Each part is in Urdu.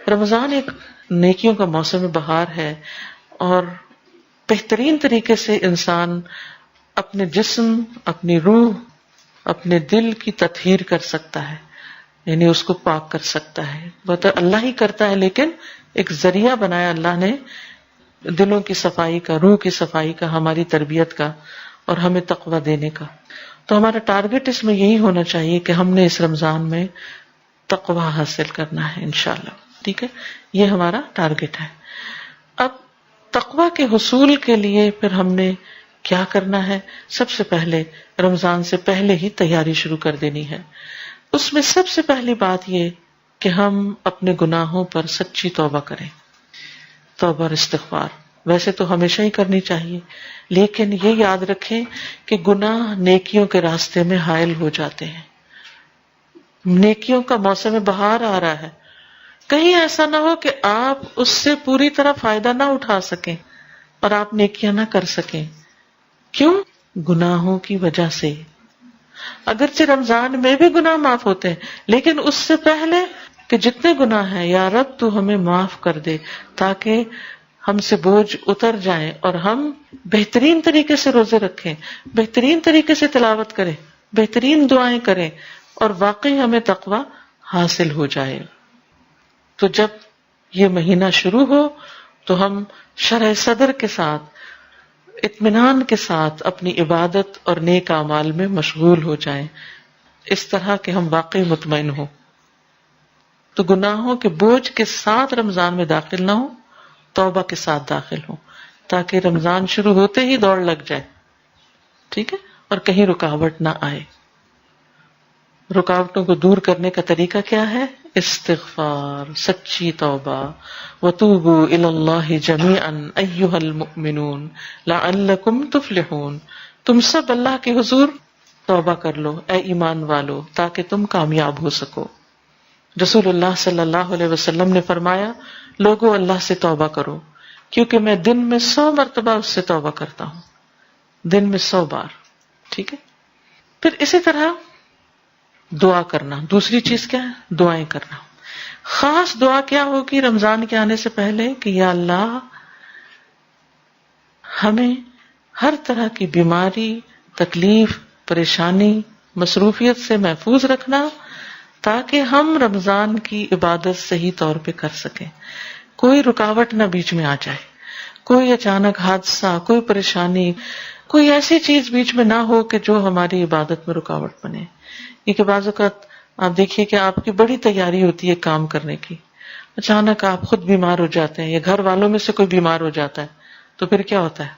رمضان ایک نیکیوں کا موسم بہار ہے، اور بہترین طریقے سے انسان اپنے جسم، اپنی روح، اپنے دل کی تطہیر کر سکتا ہے، یعنی اس کو پاک کر سکتا ہے. وہ تو اللہ ہی کرتا ہے، لیکن ایک ذریعہ بنایا اللہ نے دلوں کی صفائی کا، روح کی صفائی کا، ہماری تربیت کا، اور ہمیں تقویٰ دینے کا. تو ہمارا ٹارگٹ اس میں یہی ہونا چاہیے کہ ہم نے اس رمضان میں تقویٰ حاصل کرنا ہے انشاءاللہ. ٹھیک ہے، یہ ہمارا ٹارگٹ ہے. اب تقویٰ کے حصول کے لیے پھر ہم نے کیا کرنا ہے؟ سب سے پہلے رمضان سے پہلے ہی تیاری شروع کر دینی ہے. اس میں سب سے پہلی بات یہ کہ ہم اپنے گناہوں پر سچی توبہ کریں. توبہ اور استغفار ویسے تو ہمیشہ ہی کرنی چاہیے، لیکن یہ یاد رکھیں کہ گناہ نیکیوں کے راستے میں حائل ہو جاتے ہیں. نیکیوں کا موسم بہار آ رہا ہے، کہیں ایسا نہ ہو کہ آپ اس سے پوری طرح فائدہ نہ اٹھا سکیں اور آپ نیکیاں نہ کر سکیں. کیوں؟ گناہوں کی وجہ سے. اگرچہ رمضان میں بھی گناہ معاف ہوتے ہیں، لیکن اس سے پہلے کہ جتنے گناہ ہیں، یا رب تو ہمیں معاف کر دے تاکہ ہم سے بوجھ اتر جائیں اور ہم بہترین طریقے سے روزے رکھیں، بہترین طریقے سے تلاوت کریں، بہترین دعائیں کریں، اور واقعی ہمیں تقویٰ حاصل ہو جائے. تو جب یہ مہینہ شروع ہو تو ہم شرح صدر کے ساتھ، اطمینان کے ساتھ اپنی عبادت اور نیک اعمال میں مشغول ہو جائیں، اس طرح کہ ہم واقعی مطمئن ہوں. تو گناہوں کے بوجھ کے ساتھ رمضان میں داخل نہ ہوں، توبہ کے ساتھ داخل ہوں، تاکہ رمضان شروع ہوتے ہی دوڑ لگ جائے. ٹھیک ہے، اور کہیں رکاوٹ نہ آئے. رکاوٹوں کو دور کرنے کا طریقہ کیا ہے؟ استغفار، سچی توبہ. وَتُوبُوا إِلَى اللَّهِ جَمِيعًا أَيُّهَا الْمُؤْمِنُونَ لَعَلَّكُمْ تُفْلِحُونَ. تم سب اللہ کے حضور توبہ کر لو اے ایمان والو، تاکہ تم کامیاب ہو سکو. رسول اللہ صلی اللہ علیہ وسلم نے فرمایا، لوگوں اللہ سے توبہ کرو، کیونکہ میں دن میں 100 مرتبہ اس سے توبہ کرتا ہوں، دن میں 100 بار. ٹھیک ہے. پھر اسی طرح دعا کرنا. دوسری چیز کیا ہے؟ دعائیں کرنا. خاص دعا کیا ہوگی رمضان کے آنے سے پہلے؟ کہ یا اللہ ہمیں ہر طرح کی بیماری، تکلیف، پریشانی، مصروفیت سے محفوظ رکھنا، تاکہ ہم رمضان کی عبادت صحیح طور پہ کر سکیں. کوئی رکاوٹ نہ بیچ میں آ جائے، کوئی اچانک حادثہ، کوئی پریشانی، کوئی ایسی چیز بیچ میں نہ ہو کہ جو ہماری عبادت میں رکاوٹ بنے. کیونکہ بعض اوقات آپ دیکھیے کہ آپ کی بڑی تیاری ہوتی ہے کام کرنے کی، اچانک آپ خود بیمار ہو جاتے ہیں یا گھر والوں میں سے کوئی بیمار ہو جاتا ہے، تو پھر کیا ہوتا ہے؟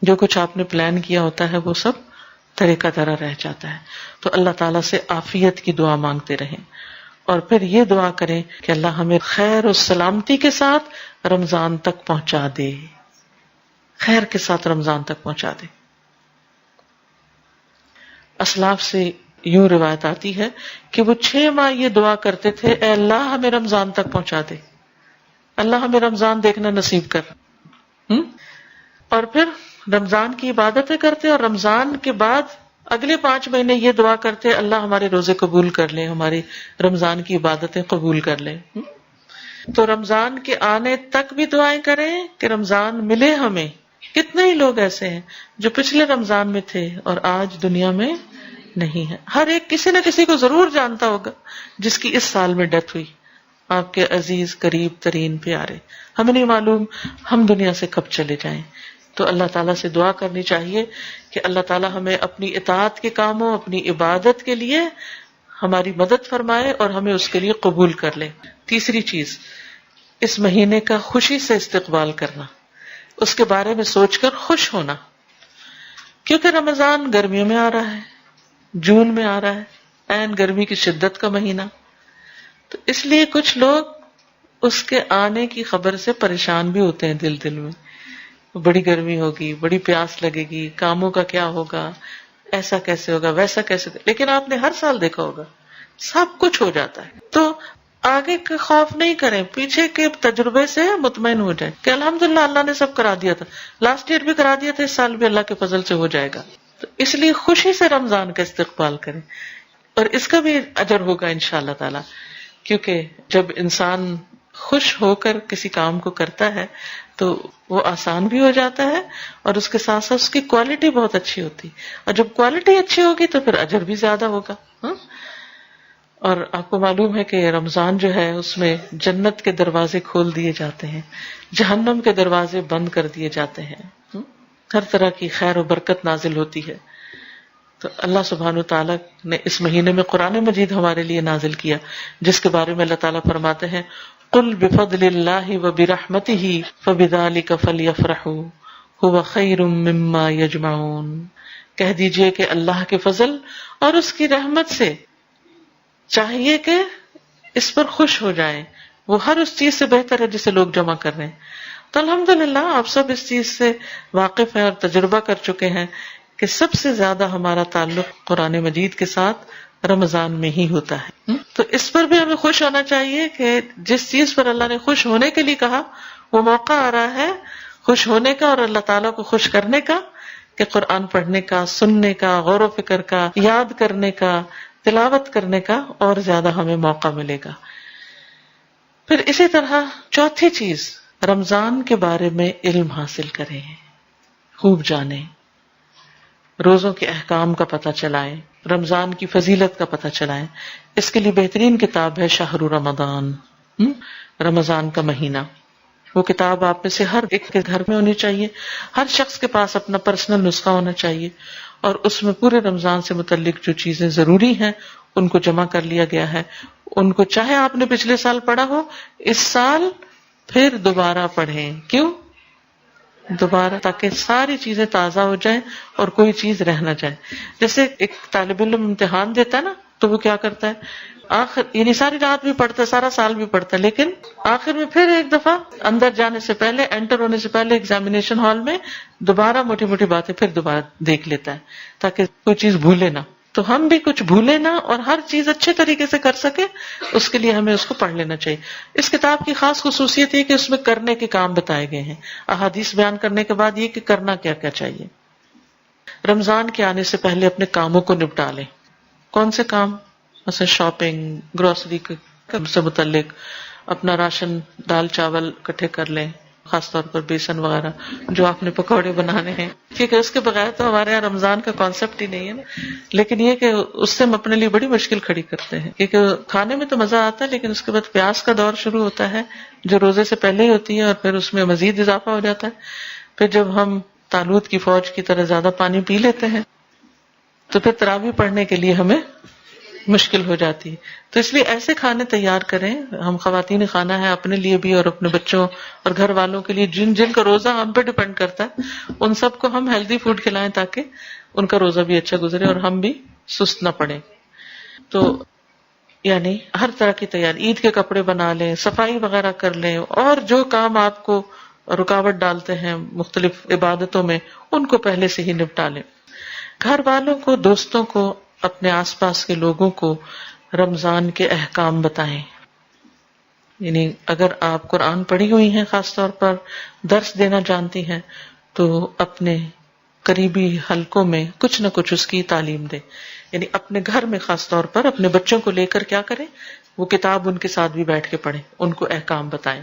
جو کچھ آپ نے پلان کیا ہوتا ہے وہ سب طریقہ طرح رہ جاتا ہے. تو اللہ تعالیٰ سے عافیت کی دعا مانگتے رہیں، اور پھر یہ دعا کریں کہ اللہ ہمیں خیر و سلامتی کے ساتھ رمضان تک پہنچا دے، خیر کے ساتھ رمضان تک پہنچا دے. اسلاف سے یوں روایت آتی ہے کہ وہ 6 ماہ یہ دعا کرتے تھے، اے اللہ ہمیں رمضان تک پہنچا دے، اللہ ہمیں رمضان دیکھنا نصیب کر. اور پھر رمضان کی عبادتیں کرتے، اور رمضان کے بعد اگلے 5 مہینے یہ دعا کرتے، اللہ ہمارے روزے قبول کر لیں، ہماری رمضان کی عبادتیں قبول کر لیں. تو رمضان کے آنے تک بھی دعائیں کریں کہ رمضان ملے ہمیں. کتنے ہی لوگ ایسے ہیں جو پچھلے رمضان میں تھے اور آج دنیا میں نہیں ہے. ہر ایک کسی نہ کسی کو ضرور جانتا ہوگا جس کی اس سال میں ڈیتھ ہوئی، آپ کے عزیز قریب ترین پیارے. ہمیں نہیں معلوم ہم دنیا سے کب چلے جائیں. تو اللہ تعالیٰ سے دعا کرنی چاہیے کہ اللہ تعالیٰ ہمیں اپنی اطاعت کے کاموں، اپنی عبادت کے لیے ہماری مدد فرمائے اور ہمیں اس کے لیے قبول کر لے. تیسری چیز، اس مہینے کا خوشی سے استقبال کرنا، اس کے بارے میں سوچ کر خوش ہونا. کیونکہ رمضان گرمیوں میں آ رہا ہے، جون میں آ رہا ہے، عین گرمی کی شدت کا مہینہ. تو اس لیے کچھ لوگ اس کے آنے کی خبر سے پریشان بھی ہوتے ہیں دل میں، بڑی گرمی ہوگی، بڑی پیاس لگے گی، کاموں کا کیا ہوگا، ایسا کیسے ہوگا، ویسا کیسے ہوگا. لیکن آپ نے ہر سال دیکھا ہوگا سب کچھ ہو جاتا ہے. تو آگے کا خوف نہیں کریں، پیچھے کے تجربے سے مطمئن ہو جائیں کہ الحمدللہ اللہ نے سب کرا دیا تھا، لاسٹ ایئر بھی کرا دیا تھا، اس سال بھی اللہ کے فضل سے ہو جائے گا. تو اس لیے خوشی سے رمضان کا استقبال کریں، اور اس کا بھی اجر ہوگا انشاءاللہ تعالی. کیونکہ جب انسان خوش ہو کر کسی کام کو کرتا ہے تو وہ آسان بھی ہو جاتا ہے اور اس کے ساتھ ساتھ اس کی کوالٹی بہت اچھی ہوتی، اور جب کوالٹی اچھی ہوگی تو پھر اجر بھی زیادہ ہوگا. اور آپ کو معلوم ہے کہ رمضان جو ہے اس میں جنت کے دروازے کھول دیے جاتے ہیں، جہنم کے دروازے بند کر دیے جاتے ہیں، ہر طرح کی خیر و برکت نازل ہوتی ہے. تو اللہ سبحانہ وتعالیٰ نے اس مہینے میں قرآن مجید ہمارے لیے نازل کیا، جس کے بارے میں اللہ تعالیٰ فرماتے ہیں قل بفضل اللہ وبرحمتہ فبذلک فلیفرحوا ھو خیر مما یجمعون. کہہ دیجئے کہ اللہ کے فضل اور اس کی رحمت سے چاہیے کہ اس پر خوش ہو جائیں، وہ ہر اس چیز سے بہتر ہے جسے لوگ جمع کر رہے ہیں. تو الحمدللہ آپ سب اس چیز سے واقف ہیں اور تجربہ کر چکے ہیں کہ سب سے زیادہ ہمارا تعلق قرآن مجید کے ساتھ رمضان میں ہی ہوتا ہے. تو اس پر بھی ہمیں خوش ہونا چاہیے کہ جس چیز پر اللہ نے خوش ہونے کے لیے کہا وہ موقع آ رہا ہے خوش ہونے کا اور اللہ تعالیٰ کو خوش کرنے کا، کہ قرآن پڑھنے کا، سننے کا، غور و فکر کا، یاد کرنے کا، تلاوت کرنے کا اور زیادہ ہمیں موقع ملے گا. پھر اسی طرح چوتھی چیز، رمضان کے بارے میں علم حاصل کریں، خوب جانیں، روزوں کے احکام کا پتہ چلائیں، رمضان کی فضیلت کا پتہ چلائیں. اس کے لیے بہترین کتاب ہے شہر رمضان، رمضان کا مہینہ. وہ کتاب آپ میں سے ہر ایک کے گھر میں ہونی چاہیے، ہر شخص کے پاس اپنا پرسنل نسخہ ہونا چاہیے، اور اس میں پورے رمضان سے متعلق جو چیزیں ضروری ہیں ان کو جمع کر لیا گیا ہے. ان کو چاہے آپ نے پچھلے سال پڑھا ہو، اس سال پھر دوبارہ پڑھیں. کیوں؟ دوبارہ، تاکہ ساری چیزیں تازہ ہو جائیں اور کوئی چیز رہ نہ جائے. جیسے ایک طالب علم امتحان دیتا ہے نا، تو وہ کیا کرتا ہے، آخر یعنی ساری رات بھی پڑھتا ہے، سارا سال بھی پڑھتا ہے، لیکن آخر میں پھر ایک دفعہ اندر جانے سے پہلے، انٹر ہونے سے پہلے ایگزامینیشن ہال میں دوبارہ موٹی موٹی باتیں پھر دوبارہ دیکھ لیتا ہے تاکہ کوئی چیز بھولے نہ. تو ہم بھی کچھ بھولے نہ اور ہر چیز اچھے طریقے سے کر سکے، اس کے لیے ہمیں اس کو پڑھ لینا چاہیے. اس کتاب کی خاص خصوصیت یہ کہ اس میں کرنے کے کام بتائے گئے ہیں، احادیث بیان کرنے کے بعد یہ کہ کرنا کیا کیا چاہیے. رمضان کے آنے سے پہلے اپنے کاموں کو نپٹا لیں. کون سے کام؟ مثلا شاپنگ، گروسری سے متعلق، اپنا راشن دال چاول اکٹھے کر لیں، خاص طور پر بیسن وغیرہ جو آپ نے پکوڑے بنانے ہیں، کیونکہ اس کے بغیر تو ہمارے یہاں رمضان کا کانسیپٹ ہی نہیں ہے نا. لیکن یہ کہ اس سے ہم اپنے لیے بڑی مشکل کھڑی کرتے ہیں، کیونکہ کھانے میں تو مزہ آتا ہے لیکن اس کے بعد پیاس کا دور شروع ہوتا ہے جو روزے سے پہلے ہی ہوتی ہے، اور پھر اس میں مزید اضافہ ہو جاتا ہے. پھر جب ہم طالوت کی فوج کی طرح زیادہ پانی پی لیتے ہیں تو پھر تراویح پڑھنے کے لیے ہمیں مشکل ہو جاتی ہے. تو اس لیے ایسے کھانے تیار کریں، ہم خواتین خانہ ہیں، اپنے لیے بھی اور اپنے بچوں اور گھر والوں کے لیے جن کا روزہ ہم پہ ڈیپینڈ کرتا ہے، ان سب کو ہم ہیلدی فوڈ کھلائیں تاکہ ان کا روزہ بھی اچھا گزرے اور ہم بھی سست نہ پڑیں. تو یعنی ہر طرح کی تیاری، عید کے کپڑے بنا لیں، صفائی وغیرہ کر لیں، اور جو کام آپ کو رکاوٹ ڈالتے ہیں مختلف عبادتوں میں ان کو پہلے سے ہی نپٹا لیں. گھر والوں کو، دوستوں کو، اپنے آس پاس کے لوگوں کو رمضان کے احکام بتائیں. یعنی اگر آپ قرآن پڑھی ہوئی ہیں، خاص طور پر درس دینا جانتی ہیں، تو اپنے قریبی حلقوں میں کچھ نہ کچھ اس کی تعلیم دیں. یعنی اپنے گھر میں خاص طور پر اپنے بچوں کو لے کر کیا کریں، وہ کتاب ان کے ساتھ بھی بیٹھ کے پڑھیں، ان کو احکام بتائیں.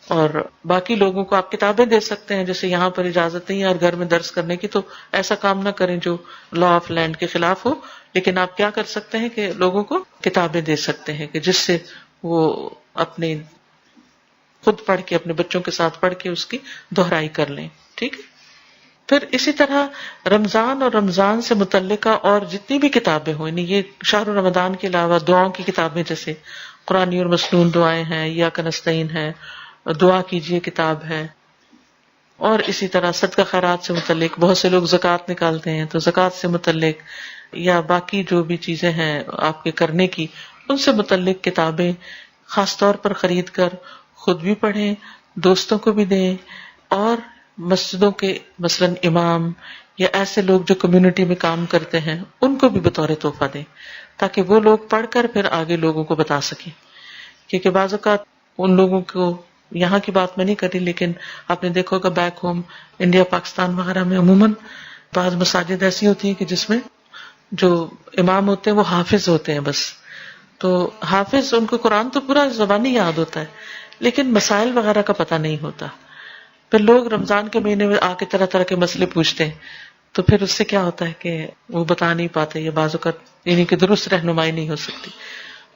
اور باقی لوگوں کو آپ کتابیں دے سکتے ہیں، جیسے یہاں پر اجازت نہیں ہے اور گھر میں درس کرنے کی، تو ایسا کام نہ کریں جو لا آف لینڈ کے خلاف ہو. لیکن آپ کیا کر سکتے ہیں کہ لوگوں کو کتابیں دے سکتے ہیں کہ جس سے وہ اپنے خود پڑھ کے، اپنے بچوں کے ساتھ پڑھ کے اس کی دہرائی کر لیں. ٹھیک ہے. پھر اسی طرح رمضان اور رمضان سے متعلقہ اور جتنی بھی کتابیں ہوں، یعنی یہ شہر رمضان کے علاوہ دعاؤں کی کتابیں جیسے قرآنی اور مسنون دعائیں ہیں، یا کنستین ہے، دعا کیجئے کتاب ہے، اور اسی طرح صدقہ خیرات سے متعلق، بہت سے لوگ زکوٰۃ نکالتے ہیں تو زکوٰۃ سے متعلق، یا باقی جو بھی چیزیں ہیں آپ کے کرنے کی، ان سے متعلق کتابیں خاص طور پر خرید کر خود بھی پڑھیں، دوستوں کو بھی دیں، اور مسجدوں کے مثلا امام یا ایسے لوگ جو کمیونٹی میں کام کرتے ہیں ان کو بھی بطور تحفہ دیں، تاکہ وہ لوگ پڑھ کر پھر آگے لوگوں کو بتا سکیں. کیونکہ بعض اوقات ان لوگوں کو، یہاں کی بات میں نہیں کری لیکن آپ نے دیکھا ہوگا بیک ہوم انڈیا، پاکستان وغیرہ میں عموماً بعض مساجد ایسی ہوتی ہیں کہ جس میں جو امام ہوتے ہیں وہ حافظ ہوتے ہیں بس. تو حافظ، ان کو قرآن تو پورا زبانی یاد ہوتا ہے، لیکن مسائل وغیرہ کا پتہ نہیں ہوتا. پھر لوگ رمضان کے مہینے میں آ کے طرح طرح کے مسئلے پوچھتے ہیں، تو پھر اس سے کیا ہوتا ہے کہ وہ بتا نہیں پاتے یا بعض اوقات یعنی کہ درست رہنمائی نہیں ہو سکتی.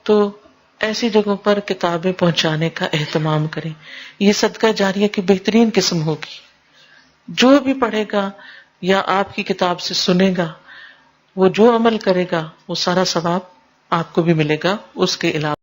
تو ایسی جگہوں پر کتابیں پہنچانے کا اہتمام کریں. یہ صدقہ جاریہ کی بہترین قسم ہوگی. جو بھی پڑھے گا یا آپ کی کتاب سے سنے گا، وہ جو عمل کرے گا وہ سارا ثواب آپ کو بھی ملے گا اس کے علاوہ.